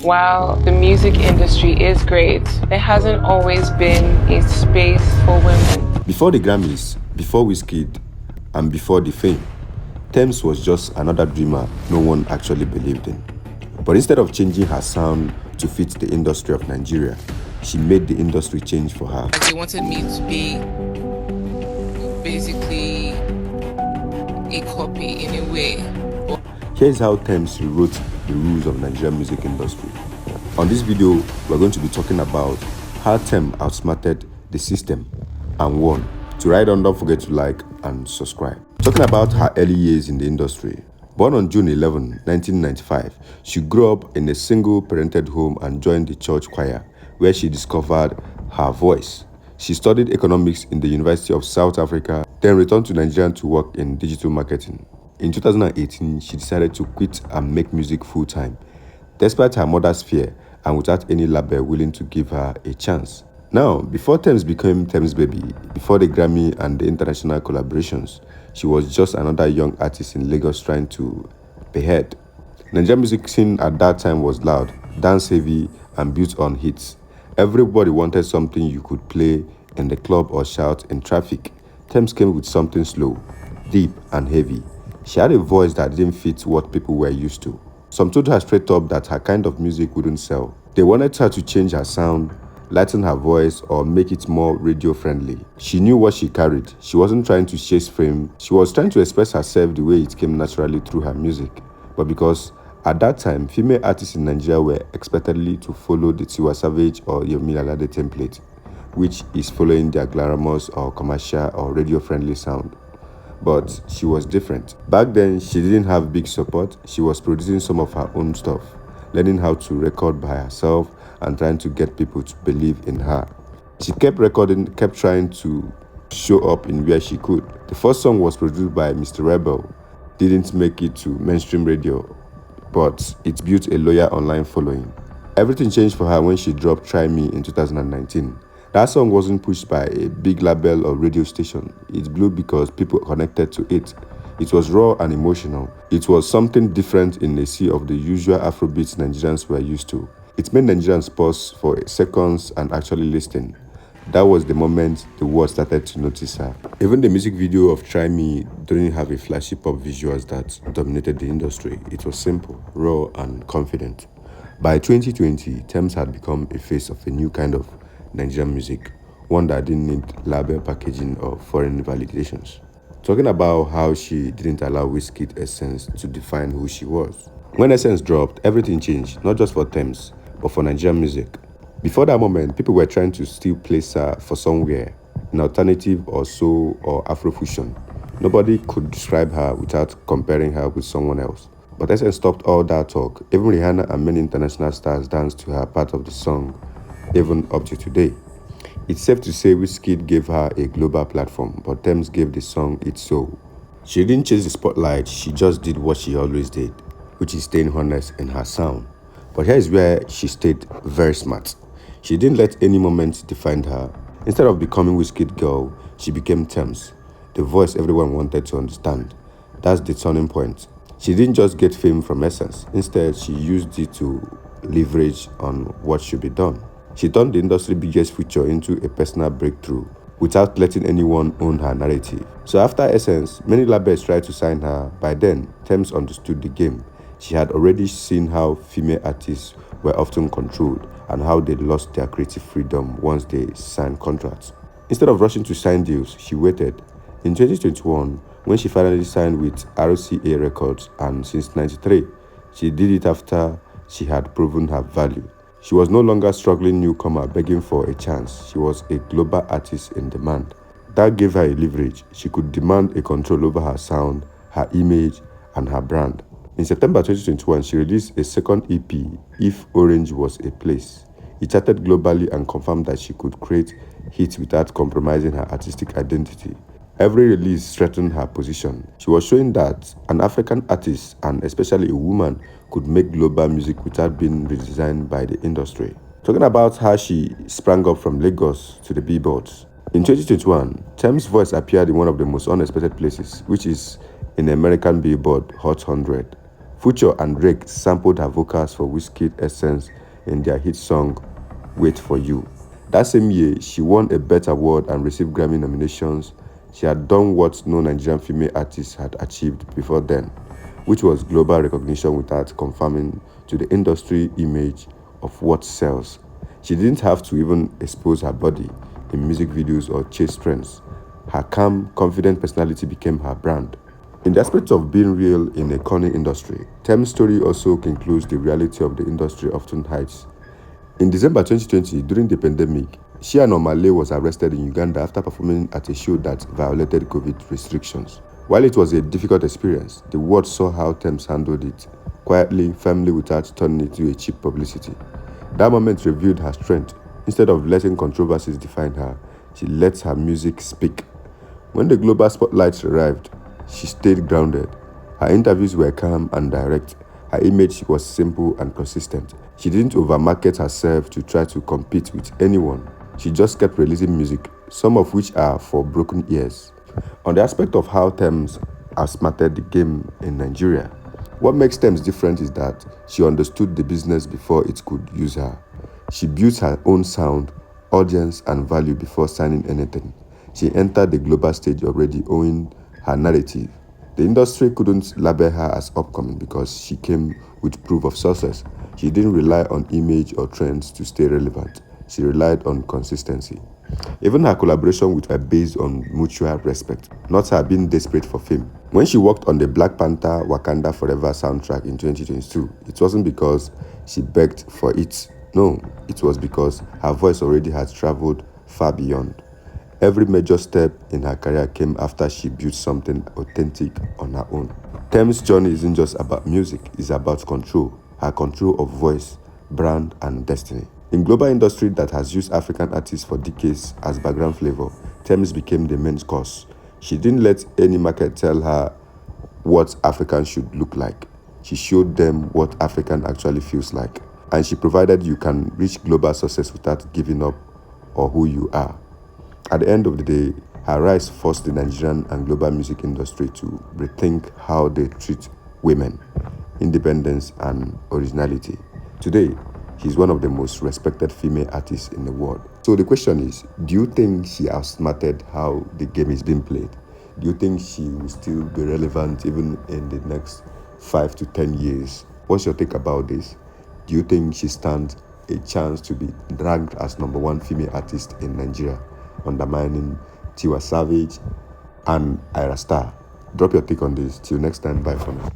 While the music industry is great, there hasn't always been a space for women. Before the Grammys, before Wizkid, and before the fame, Tems was just another dreamer no one actually believed in. But instead of changing her sound to fit the industry of Nigeria, she made the industry change for her. They wanted me to be basically a copy in a way. Here's how Tems rewrote the rules of the Nigerian music industry. On this video, we're going to be talking about how Tems outsmarted the system and won. To ride on, don't forget to like and subscribe. Talking about her early years in the industry. Born on June 11, 1995, she grew up in a single-parented home and joined the church choir, where she discovered her voice. She studied economics in the University of South Africa, then returned to Nigeria to work in digital marketing. In 2018, she decided to quit and make music full-time, despite her mother's fear and without any label willing to give her a chance. Now, before Tems became Tems Baby, before the Grammy and the international collaborations, she was just another young artist in Lagos trying to be heard. Nigerian music scene at that time was loud, dance-heavy, and built on hits. Everybody wanted something you could play in the club or shout in traffic. Tems came with something slow, deep, and heavy. She had a voice that didn't fit what people were used to. Some told her straight up that her kind of music wouldn't sell. They wanted her to change her sound, lighten her voice, or make it more radio-friendly. She knew what she carried. She wasn't trying to chase fame. She was trying to express herself the way it came naturally through her music. But because at that time, female artists in Nigeria were expectedly to follow the Tiwa Savage or Yomi Alade template, which is following their glamorous or commercial or radio-friendly sound. But she was different. Back then, she didn't have big support. She was producing some of her own stuff, learning how to record by herself and trying to get people to believe in her. She kept recording, kept trying to show up in where she could. The first song was produced by Mr. Rebel. Didn't make it to mainstream radio, but it built a loyal online following. Everything changed for her when she dropped Try Me in 2019. That song wasn't pushed by a big label or radio station. It blew because people connected to it. It was raw and emotional. It was something different in a sea of the usual Afrobeats Nigerians were used to. It made Nigerians pause for seconds and actually listen. That was the moment the world started to notice her. Even the music video of Try Me didn't have a flashy pop visuals that dominated the industry. It was simple, raw, and confident. By 2020, Tems had become a face of a new kind of Nigerian music, one that didn't need label packaging or foreign validations. Talking about how she didn't allow Wizkid Essence to define who she was. When Essence dropped, everything changed, not just for Tems, but for Nigerian music. Before that moment, people were trying to still place her for somewhere, in alternative or soul or Afrofusion. Nobody could describe her without comparing her with someone else. But Essence stopped all that talk. Even Rihanna and many international stars danced to her part of the song, even up to today. It's safe to say Wizkid gave her a global platform, but Tems gave the song its soul. She didn't chase the spotlight, she just did what she always did, which is staying honest in her sound. But here's where she stayed very smart. She didn't let any moment define her. Instead of becoming Wizkid girl, she became Tems, the voice everyone wanted to understand. That's the turning point. She didn't just get fame from Essence. Instead, she used it to leverage on what should be done. She turned the industry's biggest feature into a personal breakthrough without letting anyone own her narrative. So after Essence, many labels tried to sign her. By then, Tems understood the game. She had already seen how female artists were often controlled and how they lost their creative freedom once they signed contracts. Instead of rushing to sign deals, she waited. In 2021, when she finally signed with RCA Records, and since 1993, she did it after she had proven her value. She was no longer a struggling newcomer begging for a chance. She was a global artist in demand. That gave her a leverage. She could demand a control over her sound, her image, and her brand. In September 2021, she released a second EP, If Orange Was a Place. It charted globally and confirmed that she could create hits without compromising her artistic identity. Every release strengthened her position. She was showing that an African artist, and especially a woman, could make global music without being redesigned by the industry. Talking about how she sprang up from Lagos to the billboards. In 2021, Tems' voice appeared in one of the most unexpected places, which is in the American Billboard Hot 100. Future and Drake sampled her vocals for Wizkid Essence in their hit song Wait For You. That same year, she won a BET Award and received Grammy nominations. She had done what no Nigerian female artist had achieved before then, which was global recognition without conforming to the industry image of what sells. She didn't have to even expose her body in music videos or chase trends. Her calm, confident personality became her brand. In the aspect of being real in a corny industry, Tems' story also includes the reality of the industry often hides. In December 2020, during the pandemic, Shia Nomale was arrested in Uganda after performing at a show that violated COVID restrictions. While it was a difficult experience, the world saw how Tems handled it, quietly, firmly, without turning it into a cheap publicity. That moment revealed her strength. Instead of letting controversies define her, she let her music speak. When the global spotlights arrived, she stayed grounded. Her interviews were calm and direct. Her image was simple and consistent. She didn't overmarket herself to try to compete with anyone. She just kept releasing music, some of which are for broken ears. On the aspect of how Tems outsmarted the game in Nigeria, what makes Tems different is that she understood the business before it could use her. She built her own sound, audience, and value before signing anything. She entered the global stage already owning her narrative. The industry couldn't label her as upcoming because she came with proof of success. She didn't rely on image or trends to stay relevant. She relied on consistency. Even her collaboration with her based on mutual respect, not her being desperate for fame. When she worked on the Black Panther Wakanda Forever soundtrack in 2022, it wasn't because she begged for it. No, it was because her voice already had traveled far beyond. Every major step in her career came after she built something authentic on her own. Tems' journey isn't just about music, it's about control. Her control of voice, brand, and destiny. In global industry that has used African artists for decades as background flavor, Tems became the main course. She didn't let any market tell her what African should look like. She showed them what African actually feels like. And she provided you can reach global success without giving up or who you are. At the end of the day, her rise forced the Nigerian and global music industry to rethink how they treat women, independence, and originality. Today, she's one of the most respected female artists in the world. So the question is, do you think she outsmarted how the game is being played? Do you think she will still be relevant even in the next 5 to 10 years? What's your take about this? Do you think she stands a chance to be ranked as #1 female artist in Nigeria, undermining Tiwa Savage and Ira Star? Drop your take on this. Till next time, bye for now.